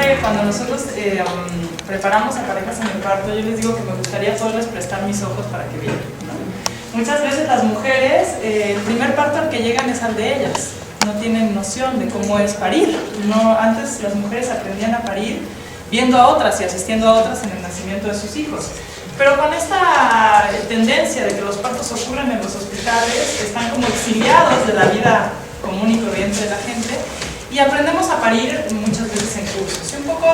siempre cuando nosotros preparamos a parejas en el parto, yo les digo que me gustaría poderles prestar mis ojos para que vean, ¿no? Muchas veces las mujeres, el primer parto al que llegan es al de ellas, no tienen noción de cómo es parir. Antes las mujeres aprendían a parir viendo a otras y asistiendo a otras en el nacimiento de sus hijos. Pero con esta tendencia de que los partos ocurren en los hospitales, están como exiliados de la vida común y corriente de la gente, y aprendemos a parir muchas veces en cursos. Y un poco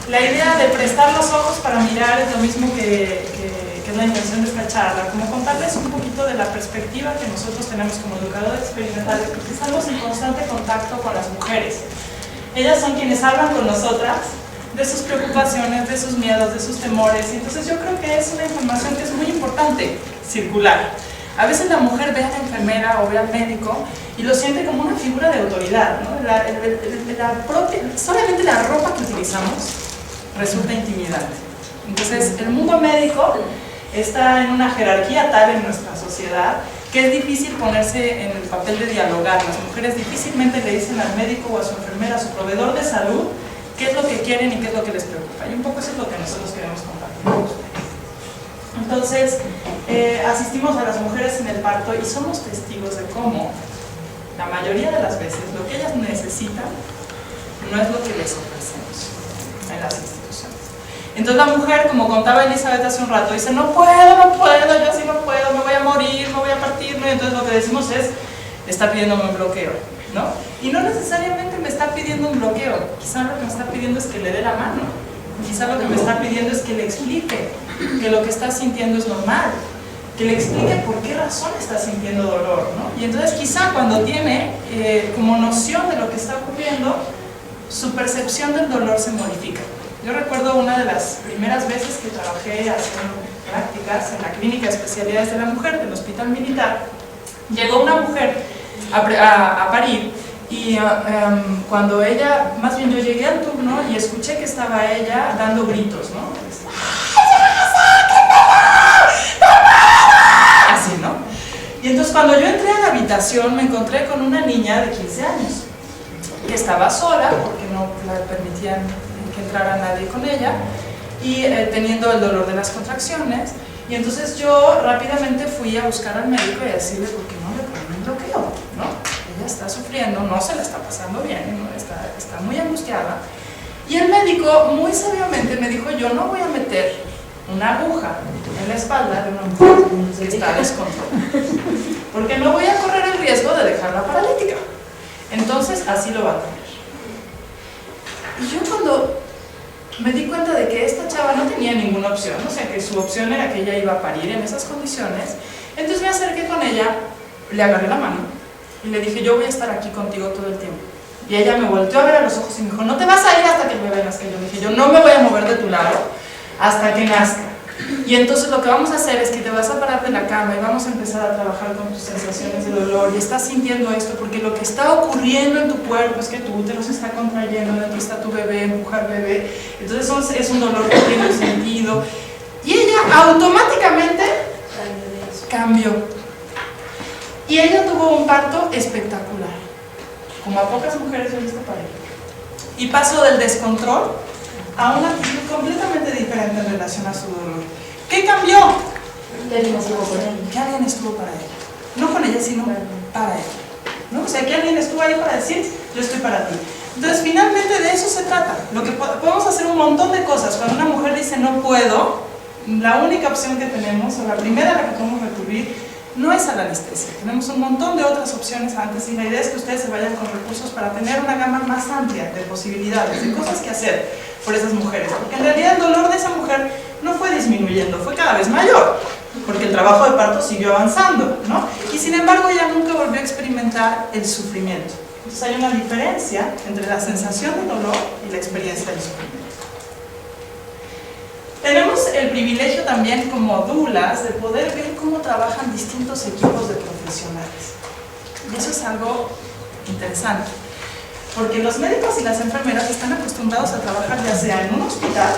la idea de prestar los ojos para mirar es lo mismo que es la intención de esta charla, como contarles un poquito de la perspectiva que nosotros tenemos como educadores experimentales, porque estamos en constante contacto con las mujeres. Ellas son quienes hablan con nosotras de sus preocupaciones, de sus miedos, de sus temores, y entonces yo creo que es una información que es muy importante circular. A veces la mujer ve a la enfermera o ve al médico y lo siente como una figura de autoridad, ¿no? Solamente la ropa que utilizamos resulta intimidante. Entonces el mundo médico está en una jerarquía tal en nuestra sociedad que es difícil ponerse en el papel de dialogar. Las mujeres difícilmente le dicen al médico o a su enfermera, a su proveedor de salud, qué es lo que quieren y qué es lo que les preocupa. Y un poco eso es lo que nosotros queremos compartir con ustedes. Entonces, asistimos a las mujeres en el parto y somos testigos de cómo la mayoría de las veces lo que ellas necesitan no es lo que les ofrecemos en las instituciones. Entonces la mujer, como contaba Elizabeth hace un rato, dice, no puedo, yo así no puedo, me voy a morir, me voy a partir, ¿no? Y entonces lo que decimos es, está pidiéndome un bloqueo, ¿no? Y no necesariamente me está pidiendo un bloqueo, quizá lo que me está pidiendo es que le dé la mano, quizá lo que me está pidiendo es que le explique que lo que está sintiendo es normal, que le explique por qué razón está sintiendo dolor, ¿no? Y entonces quizá cuando tiene como noción de lo que está ocurriendo, su percepción del dolor se modifica. Yo recuerdo una de las primeras veces que trabajé haciendo prácticas en la Clínica de Especialidades de la Mujer del Hospital Militar. Llegó una mujer a parir y cuando ella, más bien yo llegué al turno y escuché que estaba ella dando gritos, ¿no? Así, ¿no? Y entonces cuando yo entré a la habitación me encontré con una niña de 15 años que estaba sola porque no la permitían que entrara nadie con ella y teniendo el dolor de las contracciones. Y entonces yo rápidamente fui a buscar al médico y a decirle, ¿por qué no le ponen un bloqueo? ¿No? Ella está sufriendo, no se la está pasando bien, ¿no? está muy angustiada. Y el médico muy sabiamente me dijo, yo no voy a meter una aguja en la espalda de una mujer que está descontrolada, porque no voy a correr el riesgo de dejarla paralítica. Entonces así lo va a tener. Y yo cuando me di cuenta de que esta chava no tenía ninguna opción, o sea que su opción era que ella iba a parir en esas condiciones, entonces me acerqué con ella, le agarré la mano y le dije, yo voy a estar aquí contigo todo el tiempo. Y ella me volteó a ver a los ojos y me dijo, no te vas a ir hasta que me vengas. Que yo dije, yo no me voy a mover de tu lado hasta que nazca. Y entonces lo que vamos a hacer es que te vas a parar de la cama y vamos a empezar a trabajar con tus sensaciones de dolor. Y estás sintiendo esto porque lo que está ocurriendo en tu cuerpo es que tu útero se está contrayendo, dentro está tu bebé, mujer bebé. Entonces es un dolor que tiene sentido. Y ella automáticamente cambió. Y ella tuvo un parto espectacular, como a pocas mujeres yo he visto parir. Y pasó del descontrol a una actitud completamente diferente en relación a su dolor. ¿Qué cambió? Que alguien estuvo para ella. No con ella, sino para ella, ¿no? O sea, que alguien estuvo ahí para decir, yo estoy para ti. Entonces, finalmente de eso se trata. Lo que podemos hacer un montón de cosas. Cuando una mujer dice no puedo, la única opción que tenemos, o la primera a la que podemos recurrir, no es a la anestesia. Tenemos un montón de otras opciones antes y la idea es que ustedes se vayan con recursos para tener una gama más amplia de posibilidades, de cosas que hacer por esas mujeres. Porque en realidad el dolor de esa mujer no fue disminuyendo, fue cada vez mayor, porque el trabajo de parto siguió avanzando, ¿no? Y sin embargo ella nunca volvió a experimentar el sufrimiento. Entonces hay una diferencia entre la sensación de dolor y la experiencia del sufrimiento. Tenemos el privilegio también como doulas de poder ver cómo trabajan distintos equipos de profesionales. Y eso es algo interesante, porque los médicos y las enfermeras están acostumbrados a trabajar ya sea en un hospital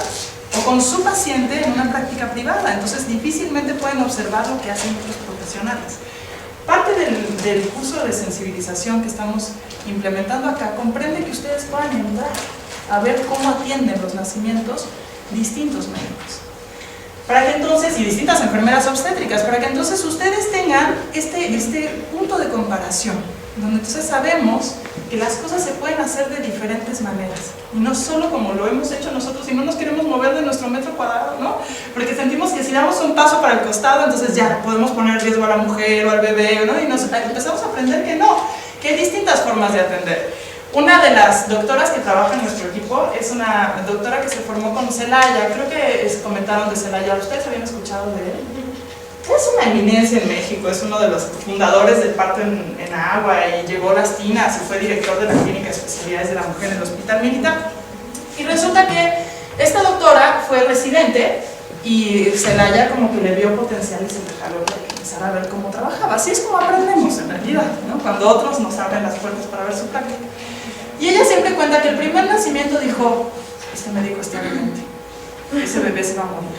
o con su paciente en una práctica privada, entonces difícilmente pueden observar lo que hacen otros profesionales. Parte del curso de sensibilización que estamos implementando acá comprende que ustedes puedan entrar a ver cómo atienden los nacimientos distintos médicos. Para que entonces, y distintas enfermeras obstétricas, para que entonces ustedes tengan este punto de comparación, donde entonces sabemos que las cosas se pueden hacer de diferentes maneras, y no solo como lo hemos hecho nosotros, y no nos queremos mover de nuestro metro cuadrado, ¿no? Porque sentimos que si damos un paso para el costado, entonces ya podemos poner en riesgo a la mujer o al bebé, ¿no? Y empezamos a aprender que no, que hay distintas formas de atender. Una de las doctoras que trabaja en nuestro equipo es una doctora que se formó con Celaya. Creo que comentaron de Celaya. ¿Ustedes habían escuchado de él? Es una eminencia en México, es uno de los fundadores del parto en agua y llevó las tinas y fue director de la clínica de especialidades de la mujer en el hospital militar. Y resulta que esta doctora fue residente y Celaya como que le vio potencial y se le jaló para que empezara a ver cómo trabajaba. Así es como aprendemos en realidad, ¿no? Cuando otros nos abren las puertas para ver su práctica. Y ella siempre cuenta que el primer nacimiento dijo, este médico está demente, ese bebé se va a morir,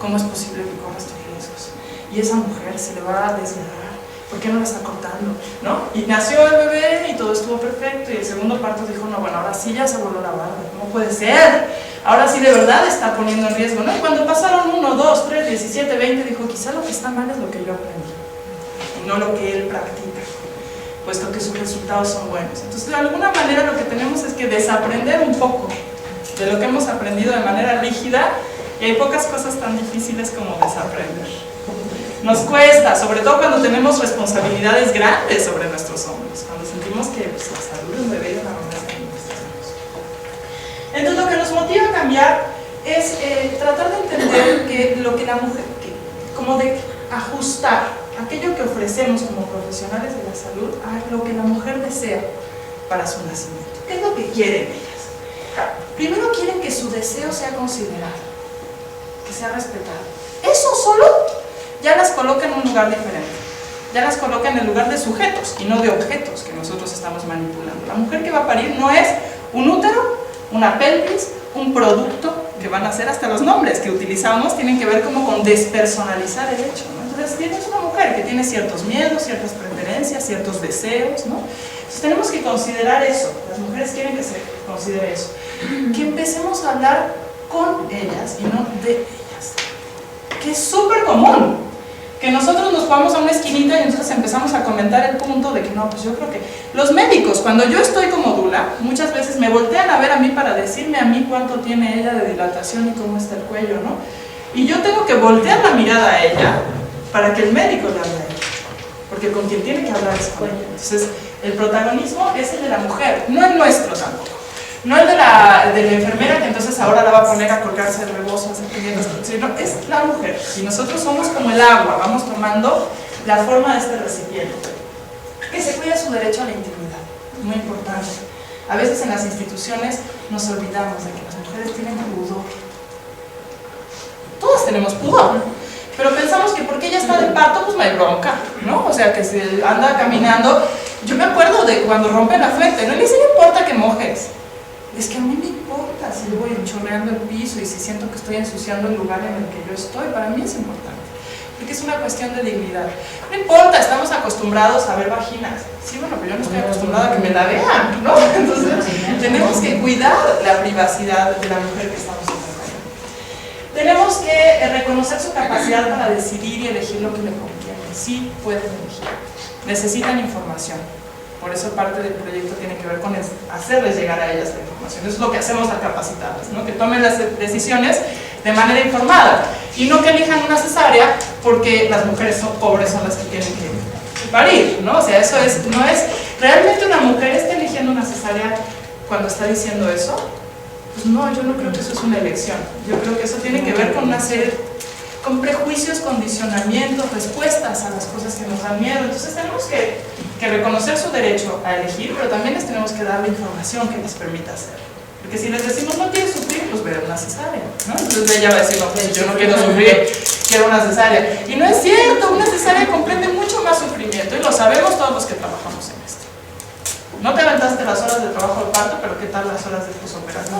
¿cómo es posible que corra estos riesgos? Y esa mujer se le va a desgarrar, ¿por qué no la está cortando? ¿No? Y nació el bebé y todo estuvo perfecto, y el segundo parto dijo, no, bueno, ahora sí ya se voló la barba, ¿cómo puede ser? Ahora sí de verdad está poniendo en riesgo, ¿no? Y cuando pasaron 1, 2, 3, 17, 20, dijo, quizá lo que está mal es lo que yo aprendí, y no lo que él practica, puesto que sus resultados son buenos. Entonces, de alguna manera lo que tenemos es que desaprender un poco de lo que hemos aprendido de manera rígida, y hay pocas cosas tan difíciles como desaprender. Nos cuesta, sobre todo cuando tenemos responsabilidades grandes sobre nuestros hombros, cuando sentimos que pues, la salud de un bebé y una mamá está en nuestras manos. Entonces, lo que nos motiva a cambiar es tratar de entender que lo que la mujer, como de ajustar aquello que ofrecemos como profesionales de la salud a lo que la mujer desea para su nacimiento. ¿Qué es lo que quieren ellas? Primero quieren que su deseo sea considerado, que sea respetado. Eso solo ya las coloca en un lugar diferente, ya las coloca en el lugar de sujetos y no de objetos que nosotros estamos manipulando. La mujer que va a parir no es un útero, una pelvis, un producto que van a ser, hasta los nombres que utilizamos tienen que ver como con despersonalizar el hecho, ¿no? Entonces tienes una mujer que tiene ciertos miedos, ciertas preferencias, ciertos deseos, ¿no? Entonces tenemos que considerar eso, las mujeres quieren que se considere eso, que empecemos a hablar con ellas y no de ellas, que es súper común, que nosotros nos vamos a una esquinita y entonces empezamos a comentar el punto de que no, pues yo creo que los médicos, cuando yo estoy como dula, muchas veces me voltean a ver a mí para decirme a mí cuánto tiene ella de dilatación y cómo está el cuello, ¿no? Y yo tengo que voltear la mirada a ella para que el médico le hable a ella, porque con quien tiene que hablar es con ella. Entonces, el protagonismo es el de la mujer, no el nuestro tampoco. No el de la enfermera que entonces ahora la va a poner a colgarse el rebozo, sino es la mujer. Y nosotros somos como el agua, vamos tomando la forma de este recipiente. Que se cuida su derecho a la intimidad, muy importante. A veces en las instituciones nos olvidamos de que las mujeres tienen pudor. Todas tenemos pudor, pero pensamos que porque ella está de parto, pues no hay bronca, ¿no? O sea, que se anda caminando. Yo me acuerdo de cuando rompen la fuente, no le dice, no importa que mojes. Es que a mí me importa si yo voy chorreando el piso y si siento que estoy ensuciando el lugar en el que yo estoy, para mí es importante, porque es una cuestión de dignidad. No importa, estamos acostumbrados a ver vaginas. Sí, bueno, pero yo no estoy acostumbrada a que me la vean, ¿no? Entonces, tenemos que cuidar la privacidad de la mujer que estamos acompañando. Tenemos que reconocer su capacidad para decidir y elegir lo que le conviene. Sí pueden elegir. Necesitan información. Por eso parte del proyecto tiene que ver con hacerles llegar a ellas la información. Eso es lo que hacemos al capacitarlas, ¿no? Que tomen las decisiones de manera informada y no que elijan una cesárea porque las mujeres pobres son las que tienen que parir, ¿no? O sea, eso no es, realmente una mujer está eligiendo una cesárea cuando está diciendo eso. Pues no, yo no creo que eso es una elección. Yo creo que eso tiene que ver con una serie, con prejuicios, condicionamientos, respuestas a las cosas que nos dan miedo. Entonces tenemos que reconocer su derecho a elegir, pero también les tenemos que dar la información que les permita hacer. Porque si les decimos no quieres sufrir, pues ver una cesárea, ¿no? Entonces ella va a decir, no, pues yo no quiero sufrir, quiero una cesárea. Y no es cierto, una cesárea comprende mucho más sufrimiento y lo sabemos todos los que trabajamos en esto. No te aventaste las horas de trabajo de parto, pero ¿qué tal las horas de posoperación?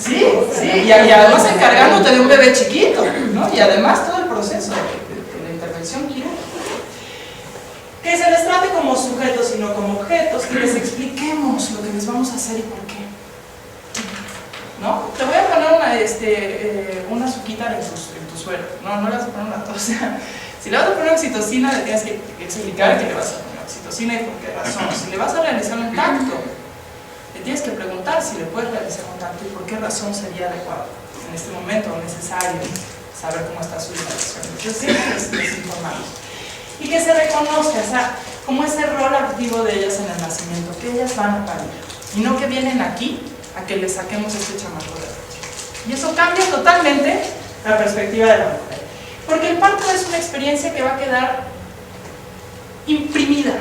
Sí, y además encargándote de un bebé chiquito, ¿no? Y además todo el proceso de la intervención quirúrgica. Que se les trate como sujetos y no como objetos, que les expliquemos lo que les vamos a hacer y por qué. ¿No? Te voy a poner una azuquita en tu suero. No le vas a poner una tos. O sea, si le vas a poner oxitocina, le tienes que explicar que le vas a poner oxitocina y por qué razón. Si le vas a realizar un tacto, le tienes que preguntar si le puedes realizar un tacto y por qué razón sería adecuado en este momento o necesario saber cómo está su situación. Entonces siempre les informamos. Y que se reconozca, o sea, como ese rol activo de ellas en el nacimiento, que ellas van a parir y no que vienen aquí a que les saquemos este chamaco de adentro. Y eso cambia totalmente la perspectiva de la mujer, porque el parto es una experiencia que va a quedar imprimida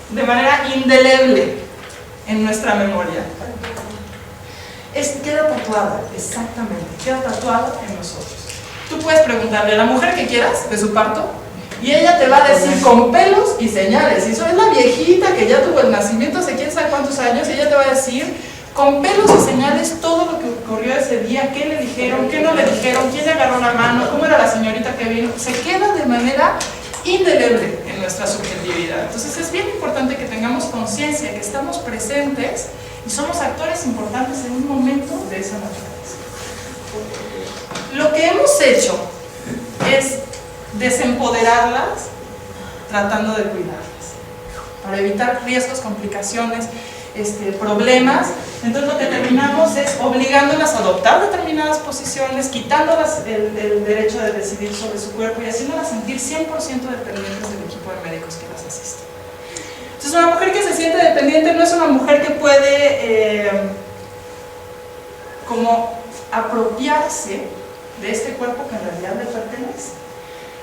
de manera indeleble en nuestra memoria. Queda tatuada, exactamente, queda tatuada en nosotros. Tú puedes preguntarle a la mujer que quieras de su parto y ella te va a decir con pelos y señales. Y eso es la viejita que ya tuvo el nacimiento hace quién sabe cuántos años, y ella te va a decir con pelos y señales todo lo que ocurrió ese día, qué le dijeron, qué no le dijeron, quién le agarró la mano, cómo era la señorita que vino. Se queda de manera indeleble en nuestra subjetividad. Entonces es bien importante que tengamos conciencia que estamos presentes y somos actores importantes en un momento de esa naturaleza. Lo que hemos hecho es desempoderarlas tratando de cuidarlas, para evitar riesgos, complicaciones, problemas. Entonces lo que terminamos es obligándolas a adoptar determinadas posiciones, quitándolas el derecho de decidir sobre su cuerpo y haciéndolas sentir 100% dependientes del equipo de médicos que las asiste. Entonces una mujer que se siente dependiente no es una mujer que puede como apropiarse de este cuerpo que en realidad le pertenece.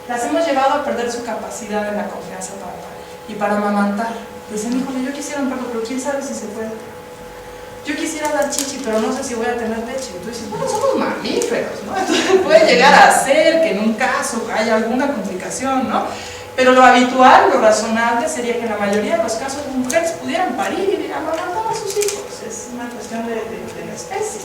Las hemos llevado a perder su capacidad en la confianza para parir y para amamantar. Dicen, híjole, yo quisiera un perro, pero quién sabe si se puede. Yo quisiera dar chichi, pero no sé si voy a tener leche. Y tú dices, bueno, somos mamíferos, ¿no? Entonces puede llegar a ser que en un caso haya alguna complicación, ¿no? Pero lo habitual, lo razonable sería que en la mayoría de los casos las mujeres pudieran parir y amamantar a sus hijos. Es una cuestión de la especie.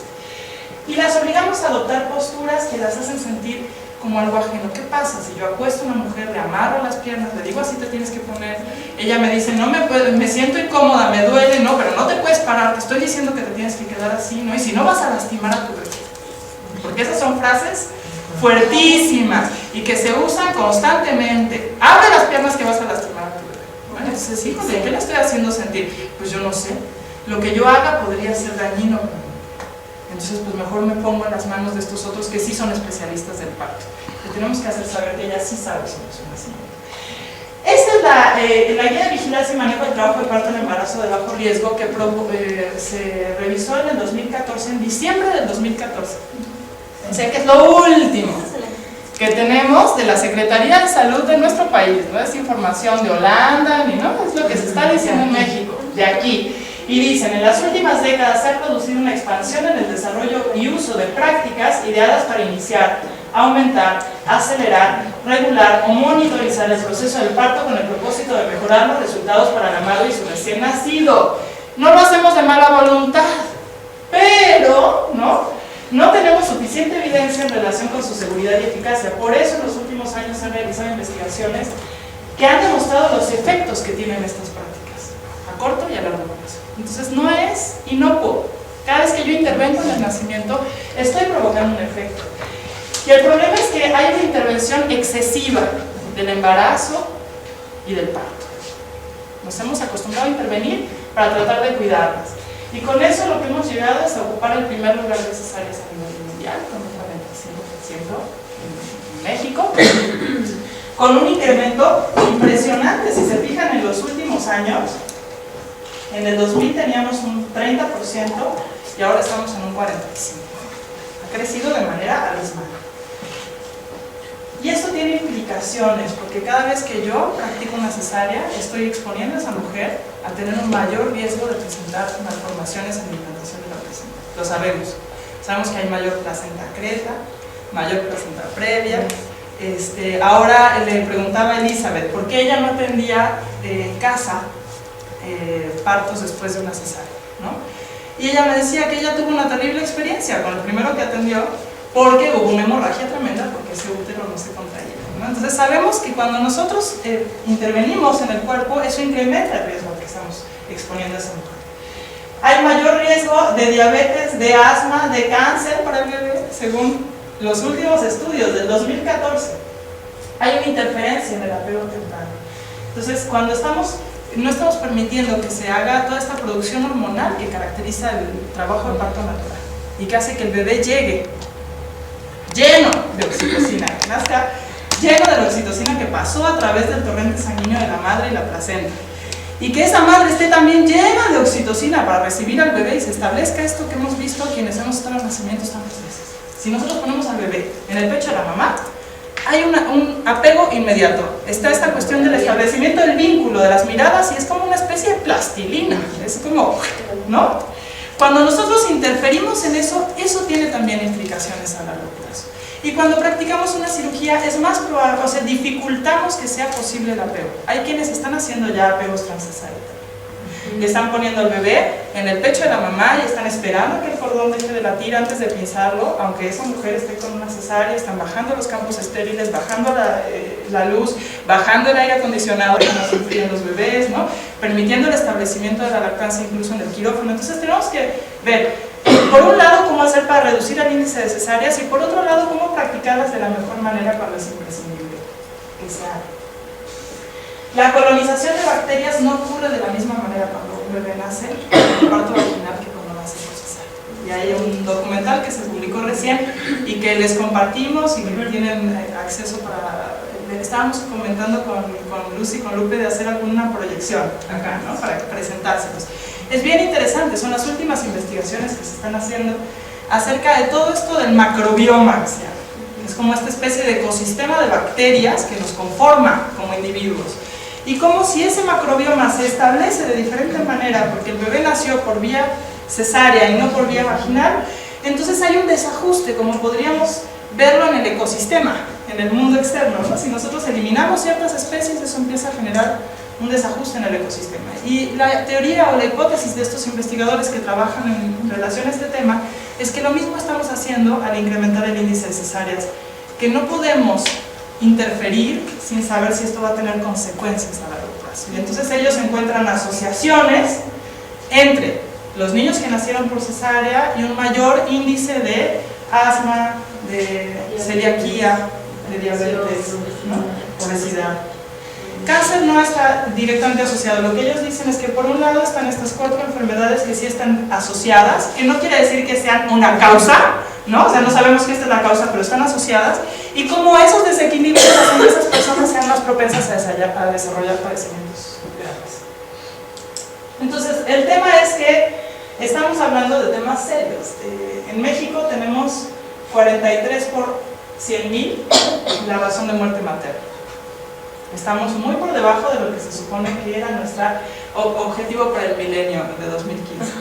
Y las obligamos a adoptar posturas que las hacen sentir como algo ajeno. ¿Qué pasa? Si yo acuesto a una mujer, le amarro las piernas, le digo así te tienes que poner, ella me dice, no me siento incómoda, me duele, no, pero no te puedes parar, te estoy diciendo que te tienes que quedar así, ¿no? Y si no vas a lastimar a tu bebé. Porque esas son frases fuertísimas y que se usan constantemente. Abre las piernas que vas a lastimar a tu bebé. Bueno, entonces, híjole, ¿qué le estoy haciendo sentir? Pues yo no sé. Lo que yo haga podría ser dañino para mí. Entonces, pues mejor me pongo en las manos de estos otros que sí son especialistas del parto. Le tenemos que hacer saber que ella sí sabe sobre su nacimiento. Esta es la guía de vigilancia y manejo del trabajo de parto en embarazo de bajo riesgo que se revisó en el 2014, en diciembre del 2014. O sea que es lo último que tenemos de la Secretaría de Salud de nuestro país. No es información de Holanda, ni no, es lo que se está diciendo en México, de aquí. Y dicen, en las últimas décadas se ha producido una expansión en el desarrollo y uso de prácticas ideadas para iniciar, aumentar, acelerar, regular o monitorizar el proceso del parto con el propósito de mejorar los resultados para la madre y su recién nacido. No lo hacemos de mala voluntad, pero no tenemos suficiente evidencia en relación con su seguridad y eficacia. Por eso en los últimos años se han realizado investigaciones que han demostrado los efectos que tienen estas prácticas, a corto y a largo plazo. Entonces no es inocuo. Cada vez que yo intervengo en el nacimiento, estoy provocando un efecto. Y el problema es que hay una intervención excesiva del embarazo y del parto. Nos hemos acostumbrado a intervenir para tratar de cuidarlas. Y con eso lo que hemos llegado es a ocupar el primer lugar de cesáreas a nivel mundial, con un 45% en México, con un incremento impresionante. Si se fijan en los últimos años, en el 2000 teníamos un 30% y ahora estamos en un 45%. Ha crecido de manera abismal. Y esto tiene implicaciones, porque cada vez que yo practico una cesárea, estoy exponiendo a esa mujer a tener un mayor riesgo de presentar malformaciones en la implantación de la placenta. Lo sabemos. Sabemos que hay mayor placenta creta, mayor placenta previa. Ahora le preguntaba a Elizabeth, ¿por qué ella no atendía en casa partos después de una cesárea? ¿No? Y ella me decía que ella tuvo una terrible experiencia con el primero que atendió, porque hubo una hemorragia tremenda porque ese útero no se contraía. ¿no? Entonces sabemos que cuando nosotros intervenimos en el cuerpo, eso incrementa el riesgo al que estamos exponiendo a esa mujer. Hay mayor riesgo de diabetes, de asma, de cáncer para el bebé, según los últimos estudios del 2014. Hay una interferencia en el apego temprano. Entonces, cuando no estamos permitiendo que se haga toda esta producción hormonal que caracteriza el trabajo del parto natural y que hace que el bebé llegue lleno de oxitocina, que nazca lleno de la oxitocina que pasó a través del torrente sanguíneo de la madre y la placenta, y que esa madre esté también llena de oxitocina para recibir al bebé y se establezca esto que hemos visto quienes hemos estado en nacimientos tantas veces. Si nosotros ponemos al bebé en el pecho de la mamá, hay un apego inmediato. Está esta cuestión del establecimiento del vínculo, de las miradas, y es como una especie de plastilina, es como, ¿no? Cuando nosotros interferimos en eso, eso tiene también implicaciones a largo plazo. Y cuando practicamos una cirugía es más probable, o sea, dificultamos que sea posible el apego. Hay quienes están haciendo ya apegos transcesarios. Le están poniendo al bebé en el pecho de la mamá y están esperando que el cordón deje de latir antes de pinzarlo, aunque esa mujer esté con una cesárea. Están bajando los campos estériles, bajando la luz, bajando el aire acondicionado que nos sufren los bebés, ¿no? Permitiendo el establecimiento de la lactancia incluso en el quirófano. Entonces tenemos que ver, por un lado, cómo hacer para reducir el índice de cesáreas, y por otro lado, cómo practicarlas de la mejor manera cuando es imprescindible que se haga. La colonización de bacterias no ocurre de la misma manera cuando un bebé nace en el parto vaginal que cuando nace por cesárea. Y hay un documental que se publicó recién y que les compartimos y que tienen acceso para... Estábamos comentando con Lucy y con Lupe de hacer alguna proyección acá, ¿no? Para presentárselos. Es bien interesante, son las últimas investigaciones que se están haciendo acerca de todo esto del macrobioma, o sea, es como esta especie de ecosistema de bacterias que nos conforma como individuos. Y como si ese macrobioma se establece de diferente manera, porque el bebé nació por vía cesárea y no por vía vaginal, entonces hay un desajuste, como podríamos verlo en el ecosistema, en el mundo externo, ¿no? Si nosotros eliminamos ciertas especies, eso empieza a generar un desajuste en el ecosistema. Y la teoría o la hipótesis de estos investigadores que trabajan en relación a este tema es que lo mismo estamos haciendo al incrementar el índice de cesáreas, que no podemos interferir sin saber si esto va a tener consecuencias a largo plazo. Y entonces ellos encuentran asociaciones entre los niños que nacieron por cesárea y un mayor índice de asma, de celiaquía, de diabetes, ¿no? Obesidad. Cáncer no está directamente asociado. Lo que ellos dicen es que por un lado están estas 4 enfermedades que sí están asociadas, que no quiere decir que sean una causa, ¿no? O sea, no sabemos que esta es la causa, pero están asociadas, y como esos desequilibrios hacen que esas personas sean más propensas a desarrollar padecimientos graves. Entonces, el tema es que estamos hablando de temas serios. En México tenemos 43 por 100.000 la razón de muerte materna. Estamos muy por debajo de lo que se supone que era nuestro objetivo para el milenio de 2015,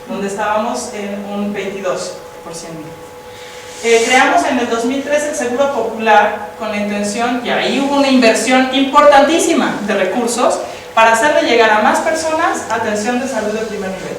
donde estábamos en un 22 por 100.000. Creamos en el 2013 el Seguro Popular con la intención, y ahí hubo una inversión importantísima de recursos para hacerle llegar a más personas atención de salud de primer nivel.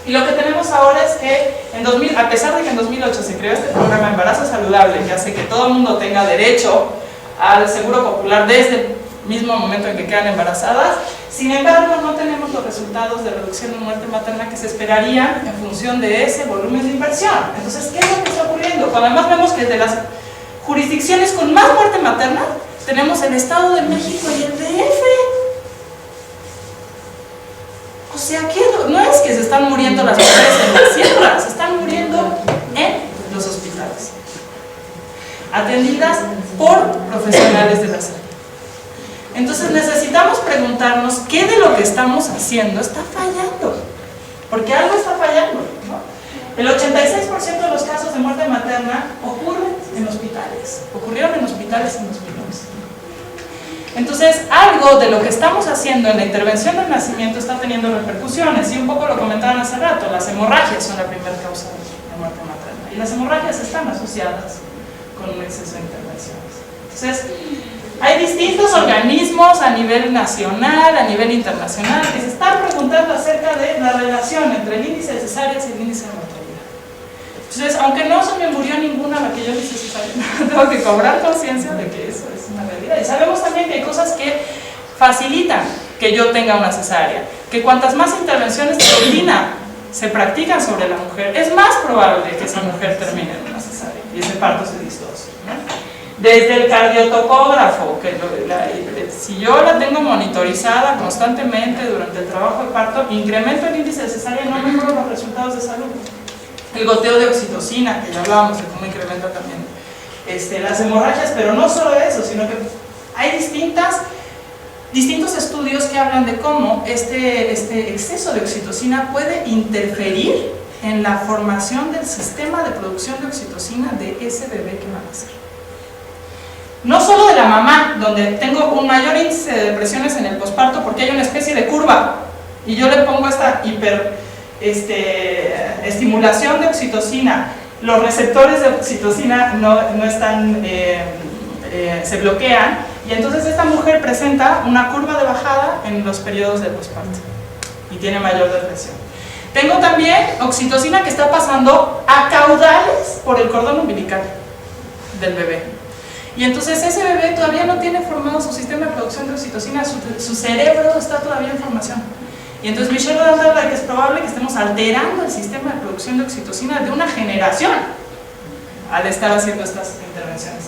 Y lo que tenemos ahora es que, a pesar de que en 2008 se creó este programa Embarazo Saludable, que hace que todo el mundo tenga derecho al Seguro Popular desde el mismo momento en que quedan embarazadas, sin embargo no tenemos los resultados de reducción de muerte materna que se esperarían en función de ese volumen de inversión. Entonces, ¿qué es lo que está ocurriendo? Cuando además vemos que de las jurisdicciones con más muerte materna tenemos el Estado de México y el DF. O sea, que no es que se están muriendo las mujeres en las sierras, se están muriendo en los hospitales, atendidas por profesionales de la salud. Entonces necesitamos preguntarnos qué de lo que estamos haciendo está fallando, porque algo está fallando, ¿no? El 86% de los casos de muerte materna ocurrieron en hospitales en 2011. Entonces, algo de lo que estamos haciendo en la intervención del nacimiento está teniendo repercusiones, y un poco lo comentaban hace rato, las hemorragias son la primera causa de muerte materna, y las hemorragias están asociadas con un exceso de intervenciones. Entonces, hay distintos organismos a nivel nacional, a nivel internacional, que se están preguntando acerca de la relación entre el índice de cesáreas y el índice de mortalidad. Entonces, aunque no se me murió ninguna la que yo hice cesárea, tengo que cobrar conciencia de que eso es una realidad. Y sabemos también que hay cosas que facilitan que yo tenga una cesárea, que cuantas más intervenciones de rutina se practican sobre la mujer, es más probable que esa mujer termine en una cesárea y ese parto se disocie, ¿no? Desde el cardiotocógrafo, que si yo la tengo monitorizada constantemente durante el trabajo de parto, incremento el índice de cesárea y no mejoro los resultados de salud. El goteo de oxitocina, que ya hablábamos de cómo incrementa también las hemorragias, pero no solo eso, sino que hay distintos estudios que hablan de cómo este exceso de oxitocina puede interferir en la formación del sistema de producción de oxitocina de ese bebé que va a nacer. No solo de la mamá, donde tengo un mayor índice de depresiones en el posparto porque hay una especie de curva y yo le pongo esta estimulación de oxitocina, los receptores de oxitocina no están, se bloquean y entonces esta mujer presenta una curva de bajada en los periodos del posparto y tiene mayor depresión. Tengo también oxitocina que está pasando a caudales por el cordón umbilical del bebé. Y entonces ese bebé todavía no tiene formado su sistema de producción de oxitocina, su cerebro está todavía en formación. Y entonces Michelle Rodin habla de que es probable que estemos alterando el sistema de producción de oxitocina de una generación al estar haciendo estas intervenciones.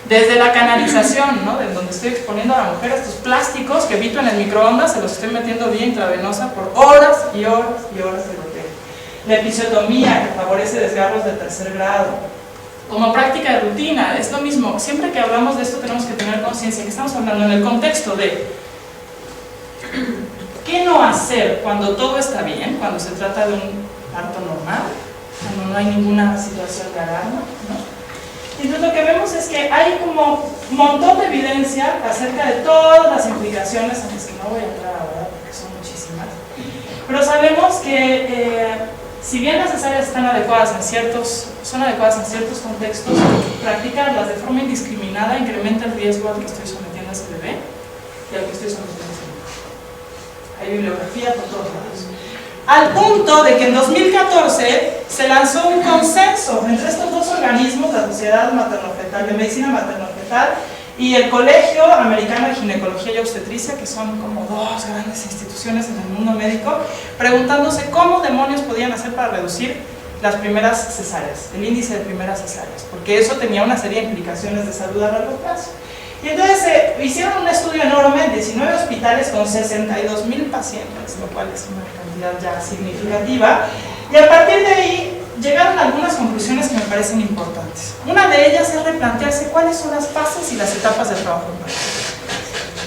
Desde la canalización, ¿no? De donde estoy exponiendo a la mujer a estos plásticos que evito en el microondas, se los estoy metiendo vía intravenosa por horas y horas y horas de goteo. La episiotomía, que favorece desgarros de tercer grado. Como práctica de rutina, es lo mismo. Siempre que hablamos de esto tenemos que tener conciencia que estamos hablando en el contexto de ¿qué no hacer cuando todo está bien? Cuando se trata de un parto normal, cuando no hay ninguna situación de alarma, ¿no? Y entonces lo que vemos es que hay como un montón de evidencia acerca de todas las implicaciones en las que no voy a entrar ahora porque son muchísimas. Pero sabemos que si bien las cesáreas son adecuadas en ciertos contextos, practicarlas de forma indiscriminada incrementa el riesgo al que estoy sometiendo a ese bebé y al que estoy sometiendo a ese bebé. Hay bibliografía por todos lados. Al punto de que en 2014 se lanzó un consenso entre estos dos organismos, la Sociedad Materno-Fetal de Medicina Materno-Fetal y el Colegio Americano de Ginecología y Obstetricia, que son como dos grandes instituciones en el mundo médico, preguntándose cómo demonios podían hacer para reducir las primeras cesáreas, el índice de primeras cesáreas, porque eso tenía una serie de implicaciones de salud a largo plazo. Y entonces hicieron un estudio enorme en 19 hospitales con 62,000 pacientes, lo cual es una cantidad ya significativa, y a partir de ahí llegaron a algunas conclusiones que me parecen importantes. Una de ellas es replantearse cuáles son las fases y las etapas del trabajo en parto.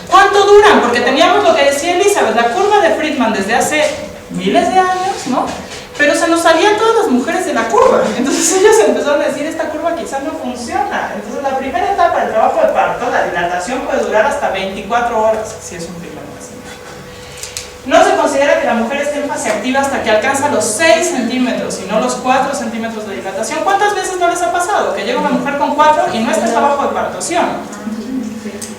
¿Cuánto duran? Porque teníamos lo que decía Elizabeth, la curva de Friedman desde hace miles de años, ¿no? Pero se nos salían todas las mujeres de la curva. Entonces ellos empezaron a decir, esta curva quizás no funciona. Entonces la primera etapa del trabajo de parto, la dilatación, puede durar hasta 24 horas, si es un primer nacimiento. No se considera que la mujer esté en fase activa hasta que alcanza los 6 centímetros y no los 4 centímetros de dilatación. ¿Cuántas veces no les ha pasado? Que llega una mujer con 4 y no está en trabajo de parto, ¿sí o no?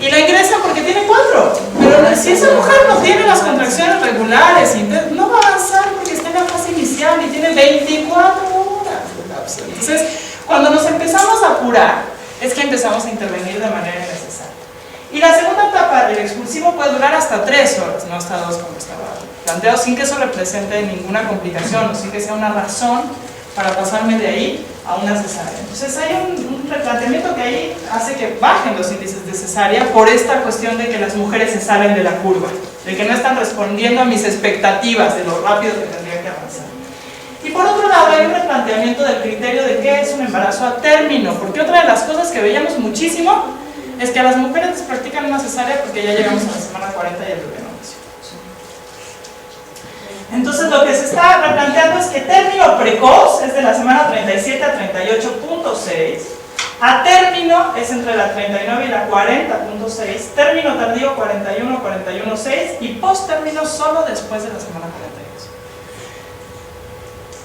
Y la ingresan porque tiene 4. Pero si esa mujer no tiene las contracciones regulares, no va a avanzar porque está en la fase inicial y tiene 24 horas. Entonces, cuando nos empezamos a apurar, es que empezamos a intervenir de manera innecesaria. Y la segunda etapa, el expulsivo, puede durar hasta 3 horas, no hasta 2 como estaba planteado, sin que eso represente ninguna complicación o sin que sea una razón para pasarme de ahí a una cesárea. Entonces hay un replanteamiento que ahí hace que bajen los índices de cesárea por esta cuestión de que las mujeres se salen de la curva, de que no están respondiendo a mis expectativas de lo rápido que tendría que avanzar. Y por otro lado hay un replanteamiento del criterio de qué es un embarazo a término, porque otra de las cosas que veíamos muchísimo es que a las mujeres les practican una cesárea porque ya llegamos a la semana 40 y el bebé no nació. Entonces lo que se está replanteando es que término precoz es de la semana 37 a 38.6, a término es entre la 39 y la 40.6, término tardío 41 a 41.6 y post-término solo después de la semana 42.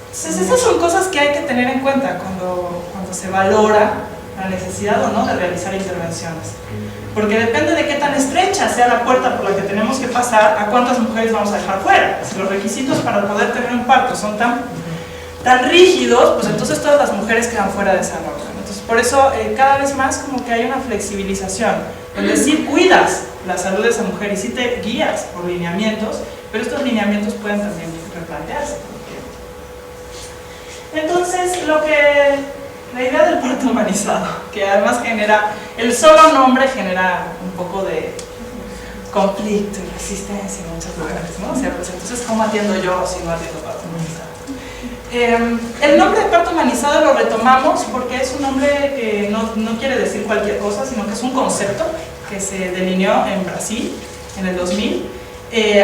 Entonces esas son cosas que hay que tener en cuenta cuando se valora la necesidad o no de realizar intervenciones, porque depende de qué tan estrecha sea la puerta por la que tenemos que pasar, a cuántas mujeres vamos a dejar fuera. Si los requisitos para poder tener un parto son tan tan rígidos, pues entonces todas las mujeres quedan fuera de esa norma. Entonces por eso cada vez más como que hay una flexibilización, donde sí cuidas la salud de esa mujer y sí te guías por lineamientos, pero estos lineamientos pueden también replantearse. Entonces la idea del parto humanizado, que además genera, el solo nombre genera un poco de conflicto y resistencia en muchos lugares, ¿no? O sea, pues entonces, ¿cómo atiendo yo si no atiendo parto humanizado? El nombre de parto humanizado lo retomamos porque es un nombre que no quiere decir cualquier cosa, sino que es un concepto que se delineó en Brasil en el 2000,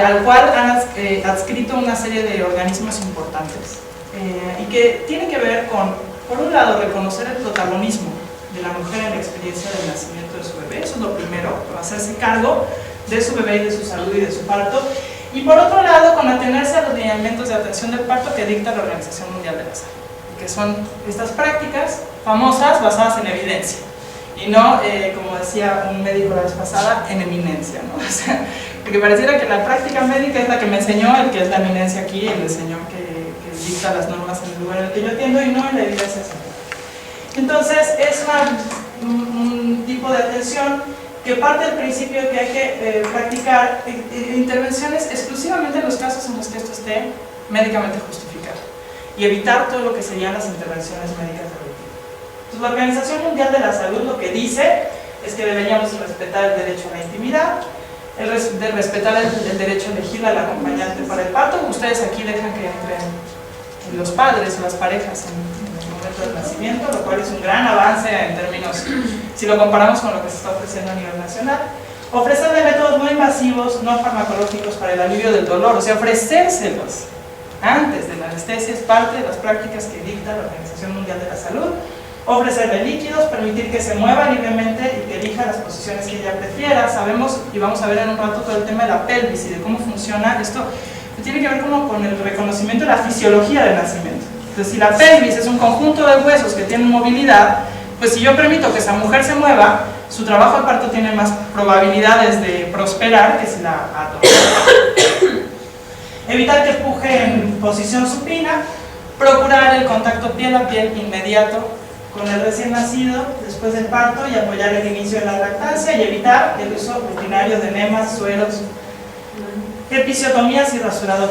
al cual han adscrito una serie de organismos importantes y que tiene que ver con, por un lado, reconocer el protagonismo de la mujer en la experiencia del nacimiento de su bebé, eso es lo primero, hacerse cargo de su bebé y de su salud y de su parto, y por otro lado, con atenerse a los lineamientos de atención del parto que dicta la Organización Mundial de la Salud, que son estas prácticas famosas basadas en evidencia, y no, como decía un médico la vez pasada, en eminencia, ¿no? O sea, porque pareciera que la práctica médica es la que me enseñó, el que es la eminencia aquí, el señor que dicta las normas en el lugar en el que yo atiendo, y no en la evidencia científica. Entonces, es un tipo de atención que parte del principio que hay que practicar intervenciones exclusivamente en los casos en los que esto esté médicamente justificado y evitar todo lo que serían las intervenciones médicas de rutina. Entonces, la Organización Mundial de la Salud lo que dice es que deberíamos respetar el derecho a la intimidad, respetar el derecho a elegir al acompañante para el parto. Ustedes aquí dejan que entren los padres o las parejas en el momento del nacimiento, lo cual es un gran avance en términos, si lo comparamos con lo que se está ofreciendo a nivel nacional. Ofrecerle métodos no invasivos, no farmacológicos para el alivio del dolor, o sea, ofrecérselos antes de la anestesia es parte de las prácticas que dicta la Organización Mundial de la Salud. Ofrecerle líquidos, permitir que se mueva libremente y que elija las posiciones que ella prefiera. Sabemos, y vamos a ver en un rato, todo el tema de la pelvis y de cómo funciona esto, que tiene que ver como con el reconocimiento de la fisiología del nacimiento. Entonces, si la pelvis es un conjunto de huesos que tienen movilidad, pues si yo permito que esa mujer se mueva, su trabajo al parto tiene más probabilidades de prosperar que si la ato. Evitar que puje en posición supina, procurar el contacto piel a piel inmediato con el recién nacido después del parto y apoyar el inicio de la lactancia y evitar el uso rutinario de enemas, sueros, episiotomías y rasurado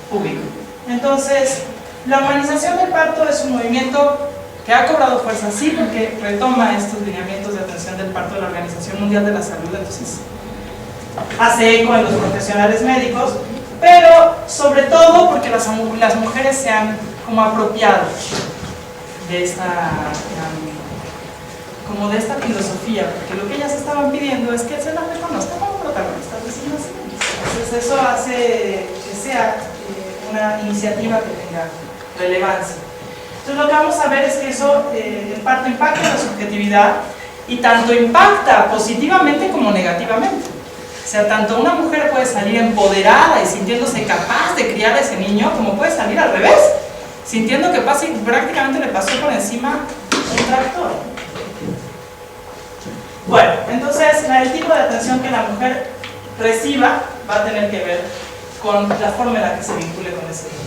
púbico. Entonces, la humanización del parto es un movimiento que ha cobrado fuerza, sí, porque retoma estos lineamientos de atención del parto de la Organización Mundial de la Salud, entonces hace eco en los profesionales médicos, pero sobre todo porque las mujeres se han como apropiado de esta, como de esta filosofía, porque lo que ellas estaban pidiendo es que se las reconozca como protagonistas de sus nacimientos. Entonces eso hace que sea una iniciativa que tenga relevancia. Entonces lo que vamos a ver es que eso, el parto impacta en la subjetividad y tanto impacta positivamente como negativamente. O sea, tanto una mujer puede salir empoderada y sintiéndose capaz de criar a ese niño, como puede salir al revés, sintiendo que prácticamente le pasó por encima un tractor. Bueno, entonces el tipo de atención que la mujer reciba va a tener que ver con la forma en la que se vincule con ese niño.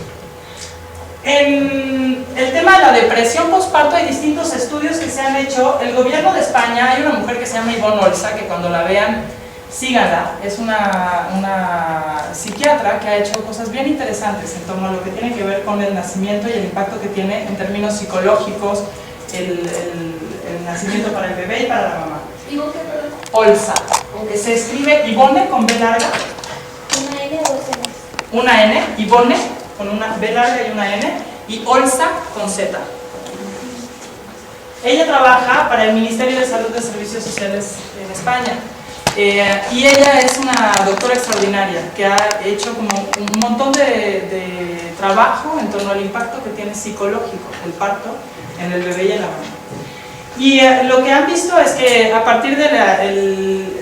En el tema de la depresión postparto hay distintos estudios que se han hecho. El gobierno de España, hay una mujer que se llama Ivonne Olza, que cuando la vean, síganla. Es una psiquiatra que ha hecho cosas bien interesantes en torno a lo que tiene que ver con el nacimiento y el impacto que tiene en términos psicológicos el nacimiento para el bebé y para la mamá. Olza. Se escribe Ivonne con B larga. ¿Una N o dos N? Una N, Ivonne con una B larga y una N, y Olza con Z. Ella trabaja para el Ministerio de Salud de Servicios Sociales en España. Y ella es una doctora extraordinaria que ha hecho como un montón de trabajo en torno al impacto que tiene psicológico el parto en el bebé y en la mamá. Y lo que han visto es que a partir de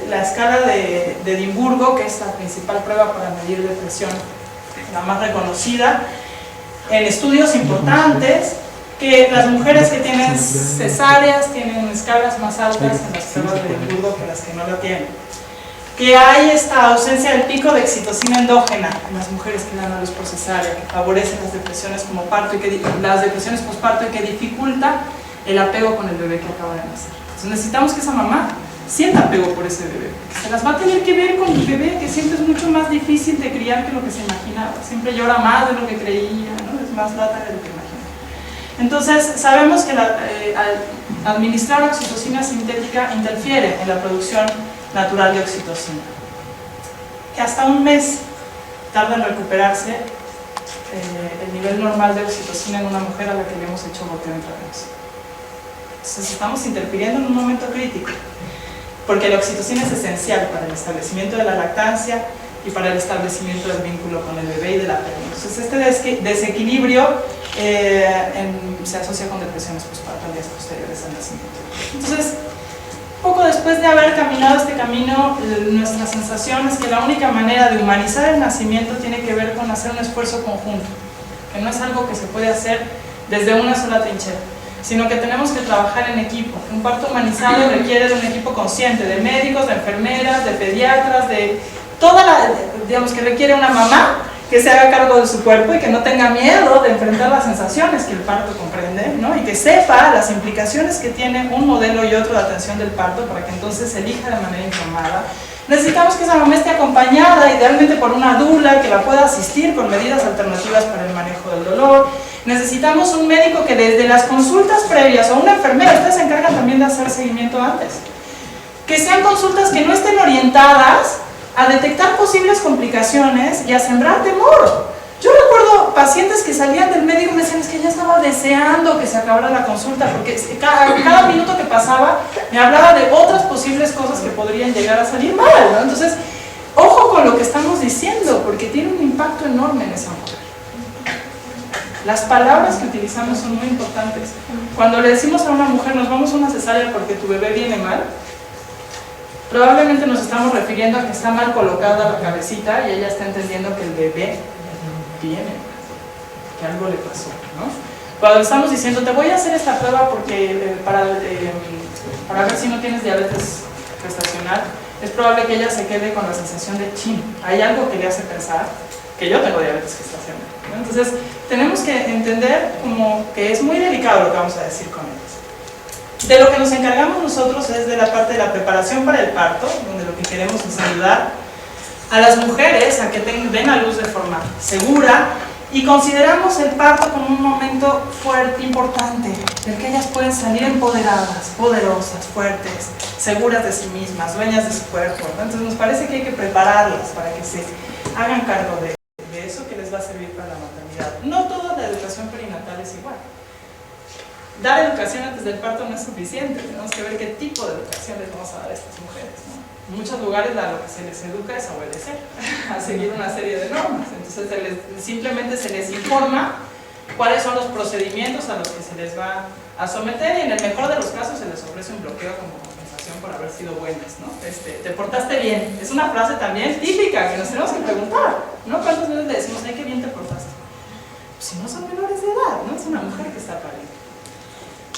la escala de Edimburgo, que es la principal prueba para medir depresión, la más reconocida, en estudios importantes, que las mujeres que tienen cesáreas tienen escalas más altas en las pruebas de Edimburgo que las que no la tienen. que hay esta ausencia del pico de oxitocina endógena en las mujeres que dan a luz por cesárea, que favorece las depresiones como parto y las depresiones postparto y que dificulta el apego con el bebé que acaba de nacer. Entonces necesitamos que esa mamá sienta apego por ese bebé, que se las va a tener que ver con el bebé, que siempre es mucho más difícil de criar que lo que se imaginaba, siempre llora más de lo que creía, ¿no? Es más lata de lo que imaginaba. Entonces sabemos que al administrar oxitocina sintética interfiere en la producción natural de oxitocina, que hasta un mes tarda en recuperarse el nivel normal de oxitocina en una mujer a la que le hemos hecho goteo intravenoso. Entonces estamos interfiriendo en un momento crítico, porque la oxitocina es esencial para el establecimiento de la lactancia y para el establecimiento del vínculo con el bebé y del apego. Entonces este desequilibrio se asocia con depresiones postparto días posteriores al nacimiento. Entonces, poco después de haber caminado este camino, nuestra sensación es que la única manera de humanizar el nacimiento tiene que ver con hacer un esfuerzo conjunto, que no es algo que se puede hacer desde una sola trinchera, sino que tenemos que trabajar en equipo. Un parto humanizado requiere de un equipo consciente, de médicos, de enfermeras, de pediatras, de toda la, digamos que requiere una mamá que se haga cargo de su cuerpo y que no tenga miedo de enfrentar las sensaciones que el parto comprende, ¿no? Y que sepa las implicaciones que tiene un modelo y otro de atención del parto para que entonces elija de manera informada. Necesitamos que esa mamá esté acompañada, idealmente por una doula que la pueda asistir con medidas alternativas para el manejo del dolor. Necesitamos un médico que desde las consultas previas, o una enfermera, ustedes se encargan también de hacer seguimiento antes, que sean consultas que no estén orientadas a detectar posibles complicaciones y a sembrar temor. Yo recuerdo pacientes que salían del médico y me decían, es que ya estaba deseando que se acabara la consulta, porque cada minuto que pasaba me hablaba de otras posibles cosas que podrían llegar a salir mal, ¿no? Entonces, ojo con lo que estamos diciendo, porque tiene un impacto enorme en esa mujer. Las palabras que utilizamos son muy importantes. Cuando le decimos a una mujer, nos vamos a una cesárea porque tu bebé viene mal, probablemente nos estamos refiriendo a que está mal colocada la cabecita y ella está entendiendo que el bebé viene, que algo le pasó, ¿no? Cuando estamos diciendo, te voy a hacer esta prueba porque para ver si no tienes diabetes gestacional, es probable que ella se quede con la sensación de chin, hay algo que le hace pensar que yo tengo diabetes gestacional, ¿no? Entonces tenemos que entender como que es muy delicado lo que vamos a decir con ellos. De lo que nos encargamos nosotros es de la parte de la preparación para el parto, donde lo que queremos es ayudar a las mujeres a que den a luz de forma segura, y consideramos el parto como un momento fuerte, importante, del que ellas pueden salir empoderadas, poderosas, fuertes, seguras de sí mismas, dueñas de su cuerpo, ¿no? Entonces nos parece que hay que prepararlas para que se hagan cargo de eso que les va a servir para la maternidad. No toda la educación perinatal es igual. Dar educación antes del parto no es suficiente, tenemos que ver qué tipo de educación les vamos a dar a estas mujeres, ¿no? En muchos lugares lo que se les educa es a obedecer, a seguir una serie de normas, entonces simplemente se les informa cuáles son los procedimientos a los que se les va a someter, y en el mejor de los casos se les ofrece un bloqueo como compensación por haber sido buenas, ¿no? Te portaste bien, es una frase también típica que nos tenemos que preguntar, ¿no? ¿Cuántas veces le decimos, ay, qué bien te portaste? Pues si no son menores de edad, ¿no? Es una mujer que está pariendo.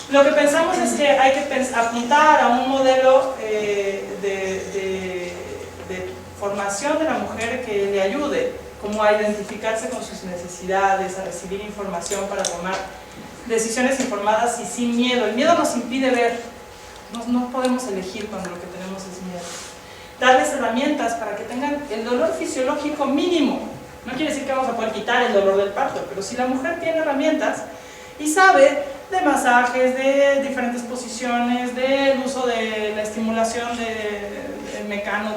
Lo que pensamos es que hay que apuntar a un modelo de formación de la mujer que le ayude como a identificarse con sus necesidades, a recibir información para tomar decisiones informadas y sin miedo. El miedo nos impide ver, no podemos elegir cuando lo que tenemos es miedo. Darles herramientas para que tengan el dolor fisiológico mínimo. No quiere decir que vamos a poder quitar el dolor del parto, pero si la mujer tiene herramientas y sabe de masajes, de diferentes posiciones, del uso de la estimulación de